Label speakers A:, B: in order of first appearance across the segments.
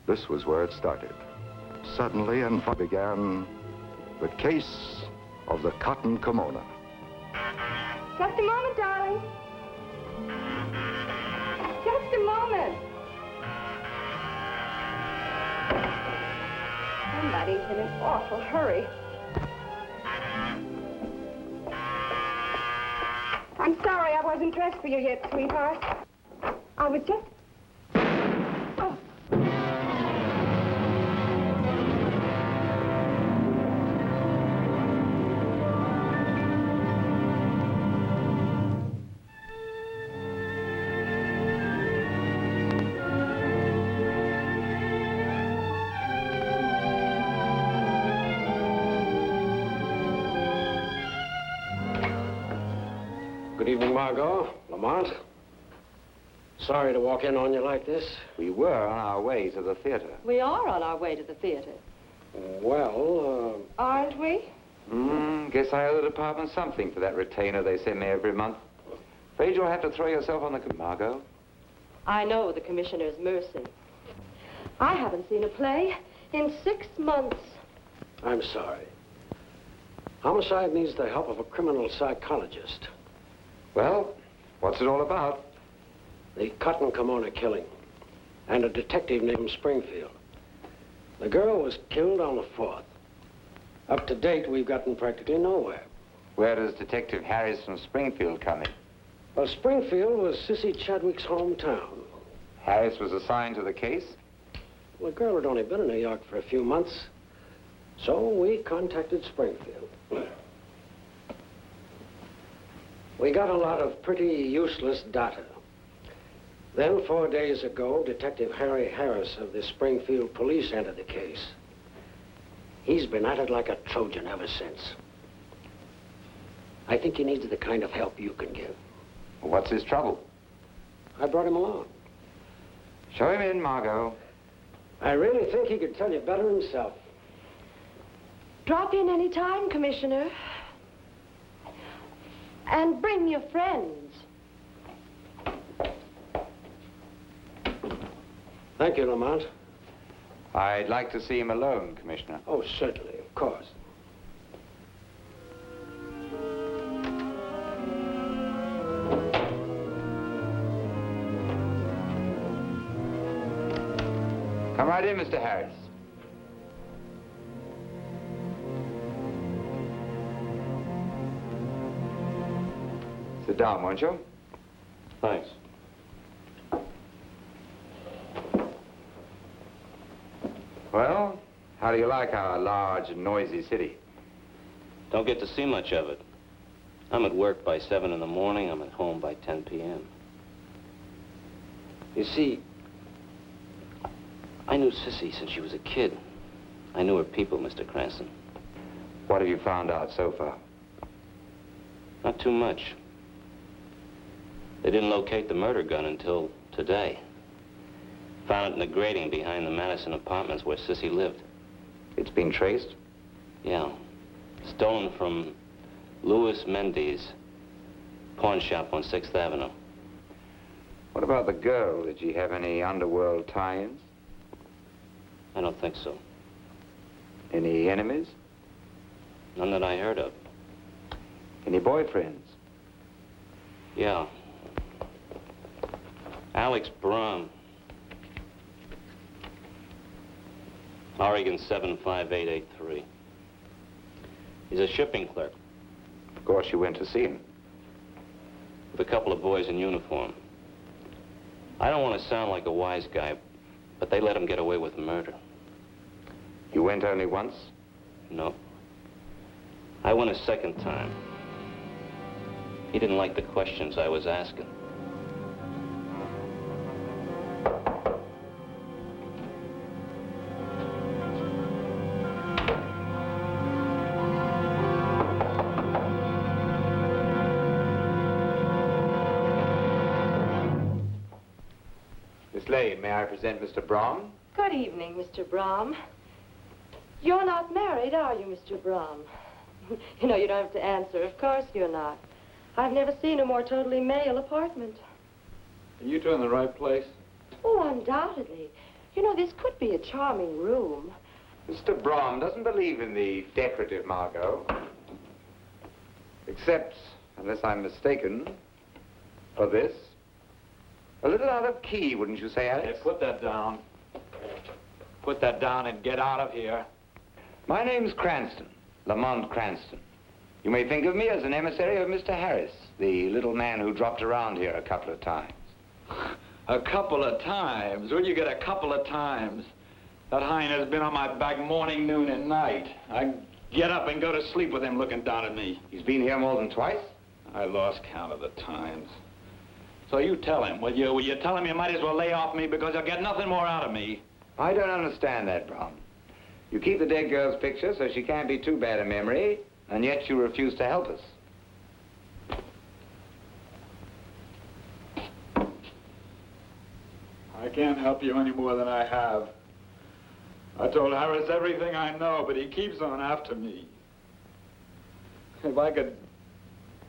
A: This was where it started. Suddenly and began the case of the Cotton Kimona.
B: Just a moment, darling. Just a moment. Somebody's in an awful hurry. I'm sorry I wasn't dressed for you yet, sweetheart. I was just... Oh.
C: Good evening, Margot. Lamont. Sorry to walk in on you like this.
D: We were on our way to the theater.
B: We are on our way to the theater.
C: Well,
B: Aren't we?
D: Guess I owe the department something for that retainer they send me every month. Afraid you'll have to throw yourself on the... Margot?
B: I know the commissioner's mercy. I haven't seen a play in 6 months.
C: I'm sorry. Homicide needs the help of a criminal psychologist.
D: Well, what's it all about?
C: The Cotton Kimona killing, and a detective named Springfield. The girl was killed on the 4th. Up to date, we've gotten practically nowhere.
D: Where does Detective Harris from Springfield come in?
C: Well, Springfield was Sissy Chadwick's hometown.
D: Harris was assigned to the case?
C: Well, the girl had only been in New York for a few months, so we contacted Springfield. We got a lot of pretty useless data. Then, 4 days ago, Detective Harry Harris of the Springfield Police entered the case. He's been at it like a Trojan ever since. I think he needs the kind of help you can give.
D: What's his trouble?
C: I brought him along.
D: Show him in, Margot.
C: I really think he could tell you better himself.
B: Drop in any time, Commissioner. And bring your friends.
C: Thank you, Lamont.
D: I'd like to see him alone, Commissioner.
C: Oh, certainly, of course.
D: Come right in, Mr. Harris. Sit down, won't you?
E: Thanks.
D: Well, how do you like our large and noisy city?
E: Don't get to see much of it. I'm at work by 7 in the morning. I'm at home by 10 p.m. You see, I knew Sissy since she was a kid. I knew her people, Mr. Cranston.
D: What have you found out so far?
E: Not too much. They didn't locate the murder gun until today. Found it in the grating behind the Madison apartments where Sissy lived.
D: It's been traced?
E: Yeah. Stolen from Louis Mendes pawn shop on 6th Avenue.
D: What about the girl? Did she have any underworld tie-ins?
E: I don't think so.
D: Any enemies?
E: None that I heard of.
D: Any boyfriends?
E: Yeah. Alex Brom. Oregon 75883. He's a shipping clerk.
D: Of course you went to see him.
E: With a couple of boys in uniform. I don't want to sound like a wise guy, but they let him get away with murder.
D: You went only once?
E: No. I went a second time. He didn't like the questions I was asking.
D: Miss Lane, may I present Mr. Braun?
B: Good evening, Mr. Brom. You're not married, are you, Mr. Brom? You know, you don't have to answer. Of course you're not. I've never seen a more totally male apartment.
F: Are you two in the right place?
B: Oh, undoubtedly. You know, this could be a charming room.
D: Mr. Brom doesn't believe in the decorative, Margot. Except, unless I'm mistaken, for this. A little out of key, wouldn't you say, Alex?
F: Hey, put that down. Put that down and get out of here.
D: My name's Cranston, Lamont Cranston. You may think of me as an emissary of Mr. Harris, the little man who dropped around here a couple of times.
F: A couple of times? Where'd you get a couple of times? That hind has been on my back morning, noon, and night. I get up and go to sleep with him looking down at me.
D: He's been here more than twice?
F: I lost count of the times. So you tell him, will you? Will you tell him you might as well lay off me because he'll get nothing more out of me?
D: I don't understand that, Brom. You keep the dead girl's picture so she can't be too bad a memory, and yet you refuse to help us.
F: I can't help you any more than I have. I told Harris everything I know, but he keeps on after me. If I could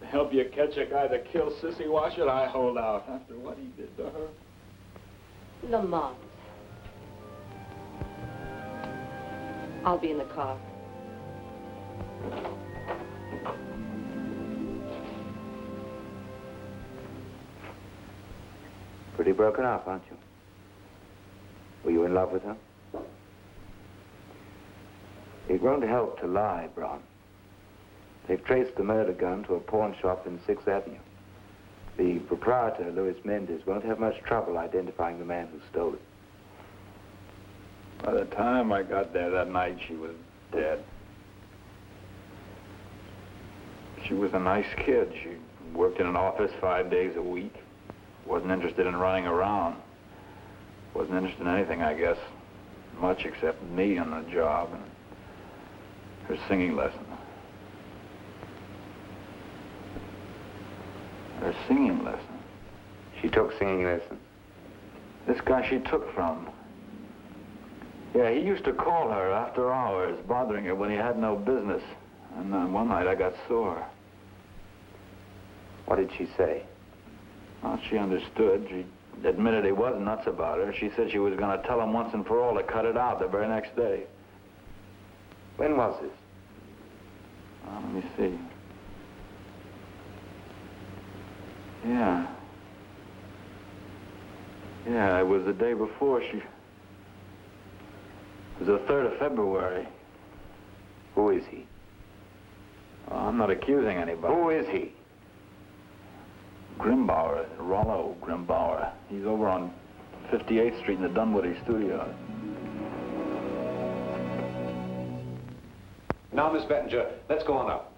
F: help you catch a guy that killed Sissy, why should I hold out after what he did to her?
B: Lamont. I'll be in the car.
D: Pretty broken up, aren't you? Were you in love with her? It won't help to lie, Bron. They've traced the murder gun to a pawn shop in 6th Avenue. The proprietor, Louis Mendes, won't have much trouble identifying the man who stole it.
F: By the time I got there that night, she was dead. She was a nice kid. She worked in an office 5 days a week. Wasn't interested in running around. Wasn't interested in anything, I guess, much except me and the job and her singing lesson. Her singing lesson?
D: She took singing lessons?
F: This guy she took from. Yeah, he used to call her after hours, bothering her when he had no business. And then one night I got sore.
D: What did she say?
F: Well, she understood. She admitted he was nuts about her. She said she was going to tell him once and for all to cut it out the very next day.
D: When was this?
F: Let me see. Yeah. Yeah, it was the day before she... It was the 3rd of February.
D: Who is he?
F: Well, I'm not accusing anybody.
D: Who is he?
F: Grimbauer, Rollo Grimbauer. He's over on 58th Street in the Dunwoody studio.
G: Now, Miss Bettinger, let's go on up.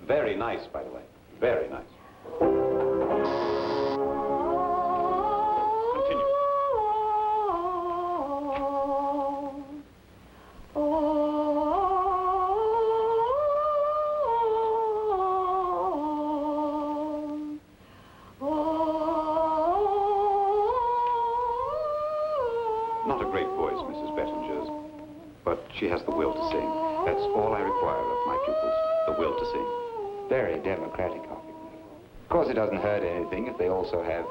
G: Very nice, by the way. Very nice. Continue. Not a great voice, Mrs. Bettinger's, but she has the will to sing. That's all I require of my pupils, the will to sing.
D: Very democratic of you. Of course, it doesn't hurt anything if they also have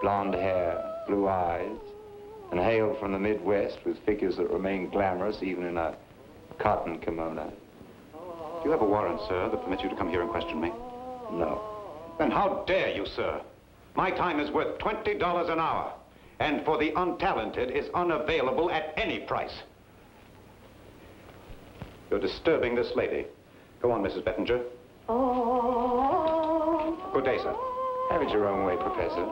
D: blonde hair, blue eyes, and hail from the Midwest with figures that remain glamorous even in a cotton kimono.
G: Do you have a warrant, sir, that permits you to come here and question me?
D: No.
G: Then how dare you, sir? My time is worth $20 an hour, and for the untalented is unavailable at any price. You're disturbing this lady. Go on, Mrs. Bettinger. Good day, sir.
D: Have it your own way, Professor.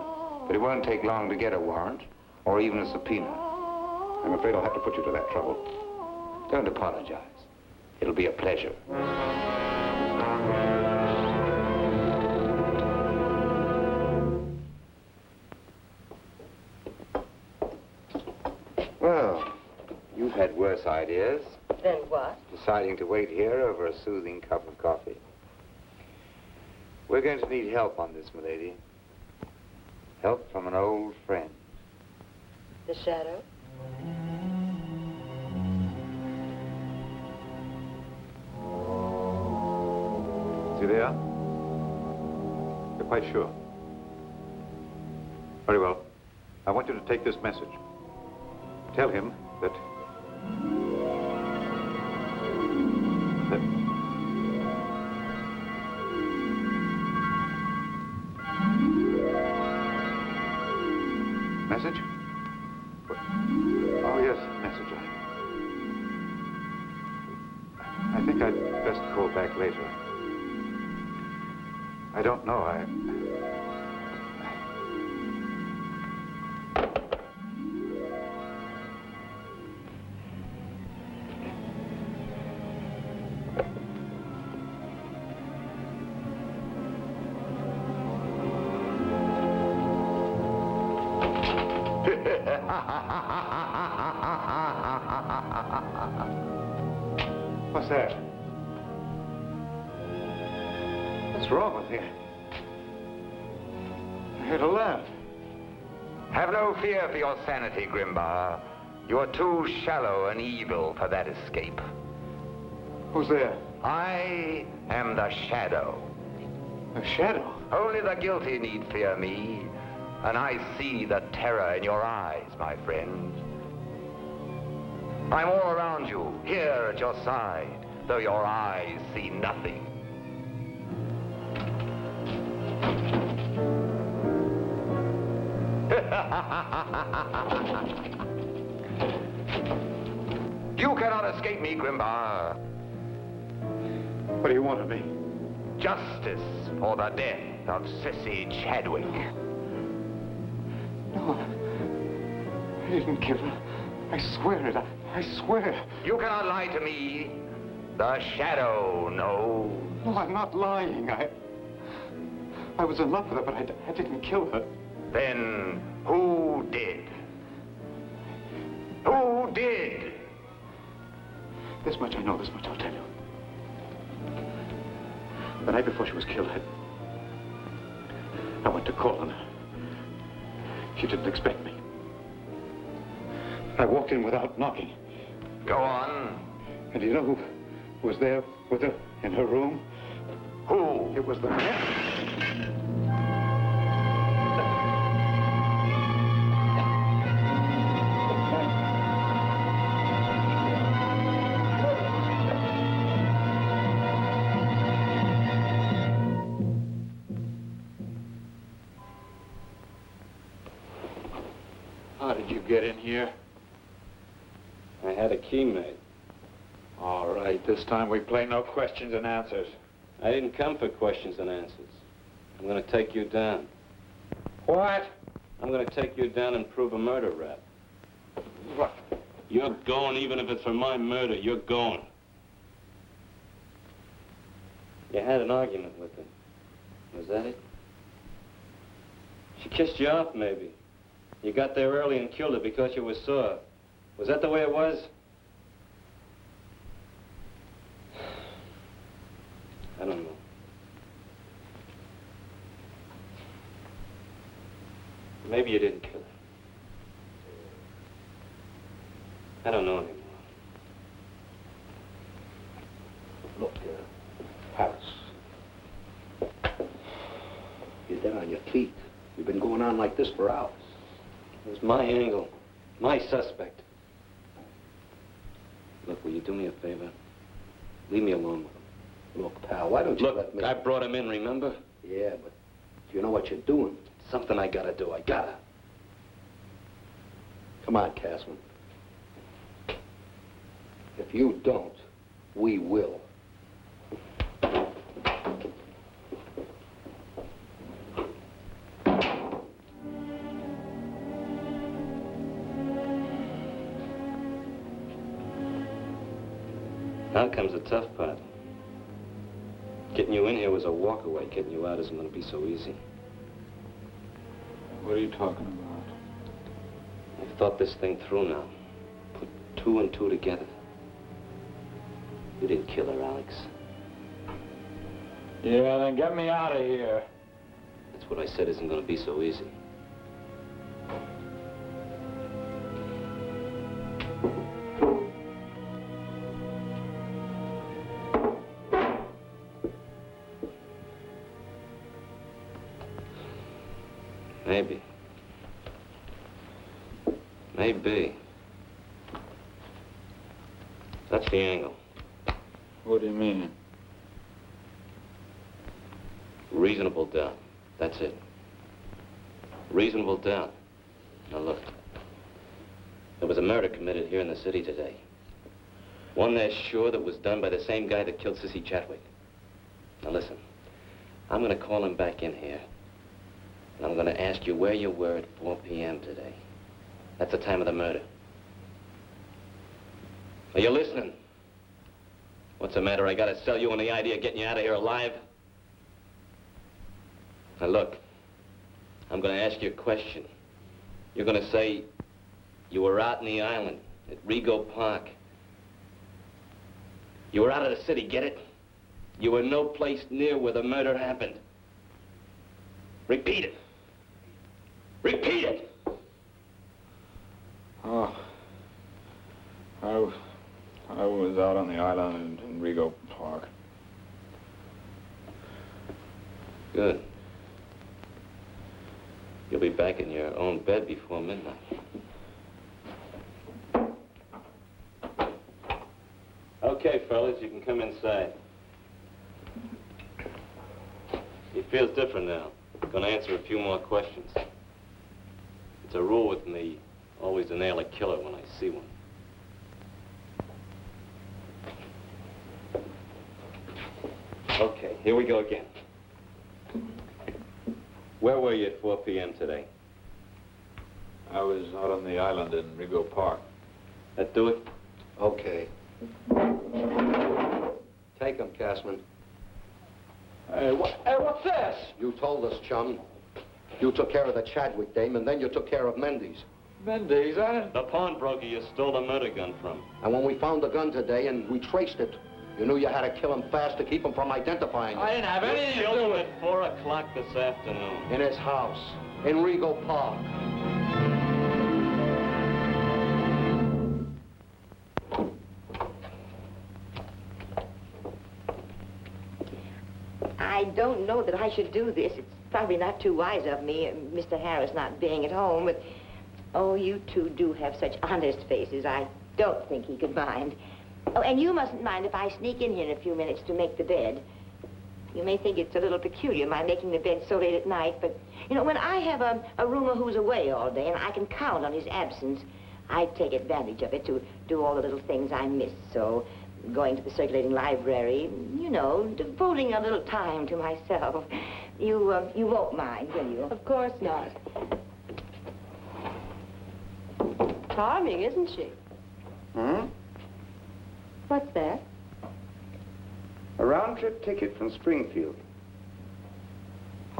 D: But it won't take long to get a warrant, or even a subpoena.
G: I'm afraid I'll have to put you to that trouble.
D: Don't apologize. It'll be a pleasure. Well, you've had worse ideas.
B: Then what?
D: Deciding to wait here over a soothing cup of coffee. We're going to need help on this, milady. Help from an old friend.
B: The shadow?
G: Is he there? You're quite sure? Very well. I want you to take this message. Tell him
F: that... Message? Oh, yes, message. I think I'd best call back later. I don't know, What's that? What's wrong with you? I heard a laugh.
D: Have no fear for your sanity, Grimbar. You are too shallow and evil for that escape.
F: Who's there?
D: I am the Shadow.
F: A shadow?
D: Only the guilty need fear me, and I see the terror in your eyes, my friend. I'm all around you, here at your side, though your eyes see nothing. You cannot escape me, Grimbar.
F: What do you want of me?
D: Justice for the death of Sissy Chadwick.
F: No, I didn't kill her. I swear it. I swear.
D: You cannot lie to me. The Shadow knows.
F: No, I'm not lying. I was in love with her, but I didn't kill her.
D: Then who did? Who did?
F: This much I know, this much I'll tell you. The night before she was killed, I went to call on her. She didn't expect me. I walked in without knocking.
D: Go on.
F: And do you know who was there with her in her room?
D: Who?
F: It was the man. How did you get in here?
E: I had a key made.
F: All right, this time we play no questions and answers.
E: I didn't come for questions and answers. I'm going to take you down.
F: What?
E: I'm going to take you down and prove a murder rap.
F: What?
E: You're going, even if it's for my murder. You're going. You had an argument with her. Was that it? She kissed you off, maybe. You got there early and killed her because you were sore. Was that the way it was? I don't know. Maybe you didn't kill her. I don't know anymore.
C: Look, Harris. You're dead on your feet. You've been going on like this for hours.
E: It was my angle. My suspect. Look, will you do me a favor? Leave me alone with him.
C: Look, pal, why don't you let me...
E: I brought him in, remember?
C: Yeah, but you know what you're doing?
E: Something I gotta do. I gotta.
C: Come on, Casman. If you don't, we will.
E: Now comes the tough part. Getting you in here was a walk away. Getting you out isn't going to be so easy.
F: What are you talking about?
E: I've thought this thing through now. Put 2 and 2 together. You didn't kill her, Alex.
F: Yeah, then get me out of here.
E: That's what I said isn't going to be so easy. Maybe. Maybe. That's the angle.
F: What do you mean?
E: Reasonable doubt. That's it. Reasonable doubt. Now look. There was a murder committed here in the city today. One they're sure that was done by the same guy that killed Sissy Chadwick. Now listen. I'm going to call him back in here. And I'm going to ask you where you were at 4 p.m. today. That's the time of the murder. Are you listening? What's the matter? I got to sell you on the idea of getting you out of here alive? Now look, I'm going to ask you a question. You're going to say you were out in the island at Rego Park. You were out of the city, get it? You were no place near where the murder happened. Repeat it. Repeat it!
F: Oh, I was out on the island in Rego Park.
E: Good. You'll be back in your own bed before midnight. Okay, fellas, you can come inside. He feels different now. Gonna answer a few more questions. It's a rule with me, always to nail a killer when I see one. Okay, here we go again. Where were you at 4 p.m. today?
F: I was out on the island in Rego Park.
E: That do it?
H: Okay. Take him, Cashman.
C: Hey, what's this?
H: You told us, chum. You took care of the Chadwick dame, and then you took care of Mendes.
F: Mendes, I didn't...
E: The pawnbroker you stole the murder gun from.
H: And when we found the gun today and we traced it, you knew you had to kill him fast to keep him from identifying it.
F: I didn't have anything to
E: Killed
F: do
E: him
F: with it.
E: at 4 o'clock this afternoon.
H: In his house, in Rego Park.
B: I don't know that I should do this. It's probably not too wise of me, Mr. Harris not being at home, but... Oh, you two do have such honest faces. I don't think he could mind. Oh, and you mustn't mind if I sneak in here in a few minutes to make the bed. You may think it's a little peculiar, my making the bed so late at night, but, you know, when I have a roomer who's away all day and I can count on his absence, I take advantage of it to do all the little things I miss, so... Going to the circulating library, you know, devoting a little time to myself. You won't mind, will you? Of course not. Charming, isn't she?
D: Hmm?
B: What's that?
D: A round-trip ticket from Springfield.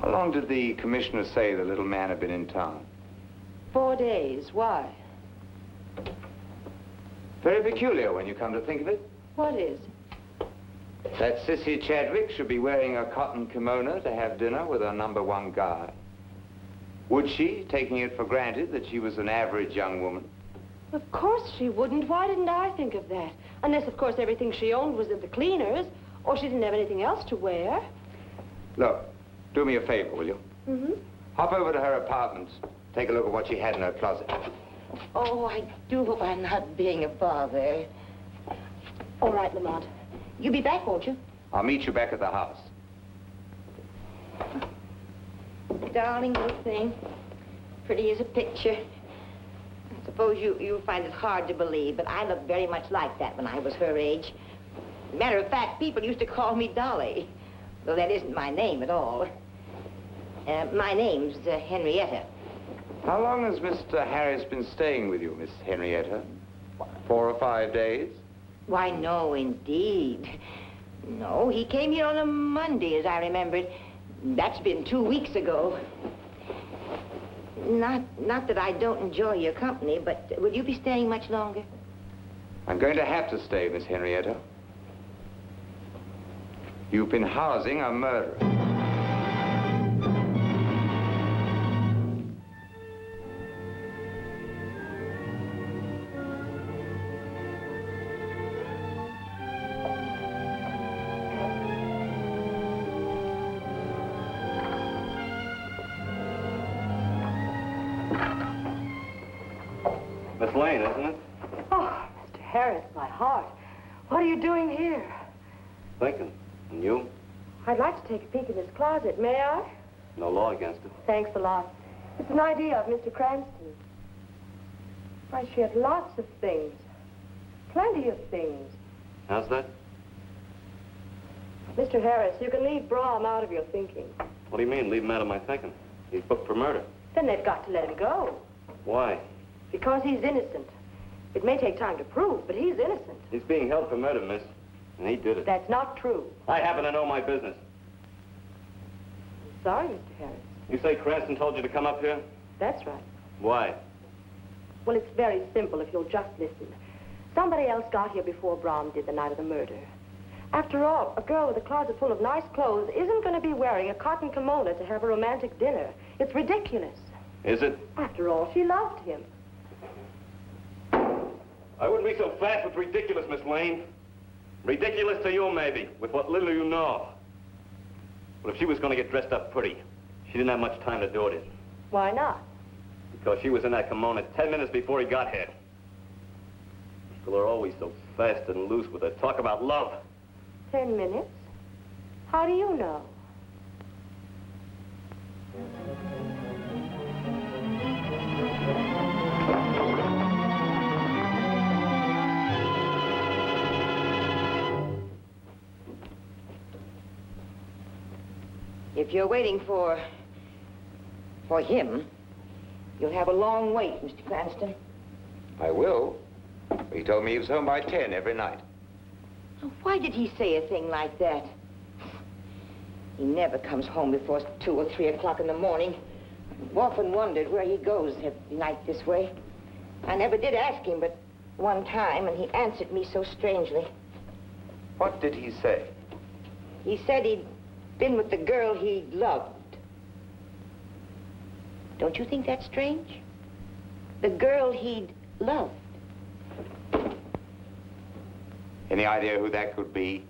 D: How long did the commissioner say the little man had been in town?
B: 4 days. Why?
D: Very peculiar when you come to think of it.
B: What is?
D: That Sissy Chadwick should be wearing a cotton kimono to have dinner with her #1 guy. Would she, taking it for granted that she was an average young woman?
B: Of course she wouldn't. Why didn't I think of that? Unless, of course, everything she owned was at the cleaners, or she didn't have anything else to wear.
D: Look, do me a favor, will you?
B: Mm-hmm.
D: Hop over to her apartment. Take a look at what she had in her closet.
B: Oh, I do hope I'm not being a bother. All right, Lamont. You'll be back, won't you?
D: I'll meet you back at the house.
B: Darling little thing. Pretty as a picture. I suppose you'll find it hard to believe, but I looked very much like that when I was her age. Matter of fact, people used to call me Dolly, though that isn't my name at all. My name's Henrietta.
D: How long has Mr. Harris been staying with you, Miss Henrietta? 4 or 5 days?
B: Why, no, indeed. No, he came here on a Monday, as I remember it. That's been 2 weeks ago. Not that I don't enjoy your company, but will you be staying much longer?
D: I'm going to have to stay, Miss Henrietta. You've been housing a murderer.
E: Miss Lane, isn't it?
B: Oh, Mr. Harris, my heart.
I: What are you doing here?
E: Thinking. And you?
I: I'd like to take a peek in his closet. May I?
E: No law against it.
I: Thanks a lot. It's an idea of Mr. Cranston. Why, she had lots of things. Plenty of things.
E: How's that?
I: Mr. Harris, you can leave Brahm out of your thinking.
E: What do you mean, leave him out of my thinking? He's booked for murder.
I: Then they've got to let him go.
E: Why?
I: Because he's innocent. It may take time to prove, but he's innocent.
E: He's being held for murder, miss. And he did it.
I: That's not true.
E: I happen to know my business.
I: I'm sorry, Mr. Harris.
E: You say Cranston told you to come up here?
I: That's right.
E: Why?
I: Well, it's very simple if you'll just listen. Somebody else got here before Brahm did the night of the murder. After all, a girl with a closet full of nice clothes isn't going to be wearing a cotton kimono to have a romantic dinner. It's ridiculous.
E: Is it?
I: After all, she loved him.
E: I wouldn't be so fast with ridiculous, Miss Lane. Ridiculous to you, maybe, with what little you know. But if she was going to get dressed up pretty, she didn't have much time to do it in.
I: Why not?
E: Because she was in that kimono 10 minutes before he got here. People are always so fast and loose with their talk about love.
I: 10 minutes? How do you know?
B: If you're waiting for him, you'll have a long wait, Mr. Cranston.
D: I will. He told me he was home by 10 every night.
B: Why did he say a thing like that? He never comes home before 2 or 3 o'clock in the morning. I've often wondered where he goes every night this way. I never did ask him but one time, and he answered me so strangely.
D: What did he say?
B: He said he'd been with the girl he loved. Don't you think that's strange? The girl he'd loved.
D: Any idea who that could be?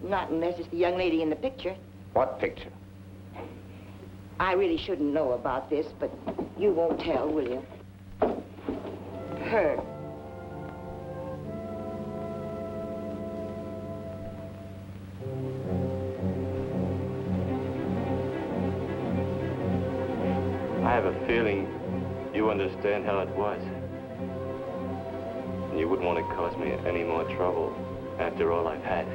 B: Not unless it's the young lady in the picture.
D: What picture?
B: I really shouldn't know about this, but you won't tell, will you? Her.
E: I have a feeling you understand how it was. And you wouldn't want to cause me any more trouble after all I've had.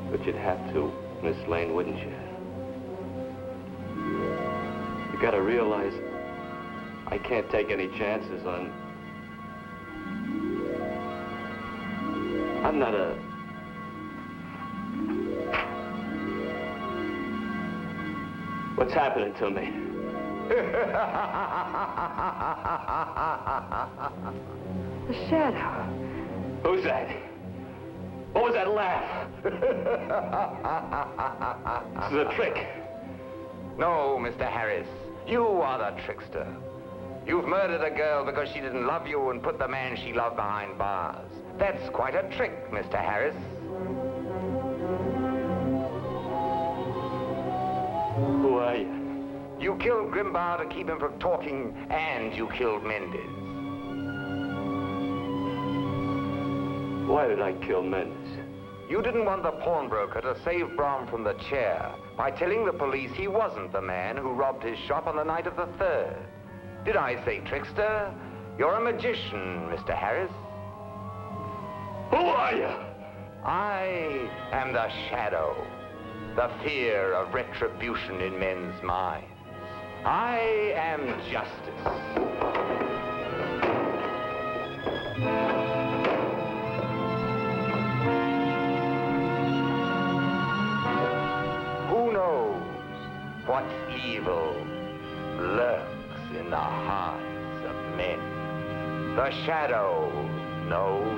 E: But you'd have to, Miss Lane, wouldn't you? You gotta realize I can't take any chances on... I'm not a... What's happening to me?
I: The shadow.
E: Who's that? What was that laugh? This is a trick.
D: No, Mr. Harris. You are the trickster. You've murdered a girl because she didn't love you and put the man she loved behind bars. That's quite a trick, Mr. Harris.
E: Who are you?
D: You killed Grimbar to keep him from talking, and you killed Mendez.
E: Why did I kill Mendez?
D: You didn't want the pawnbroker to save Brahm from the chair by telling the police he wasn't the man who robbed his shop on the night of the 3rd. Did I say trickster? You're a magician, Mr. Harris.
E: Who are you?
D: I am the shadow, the fear of retribution in men's minds. I am justice. Who knows what evil lurks in the hearts of men? The shadow knows.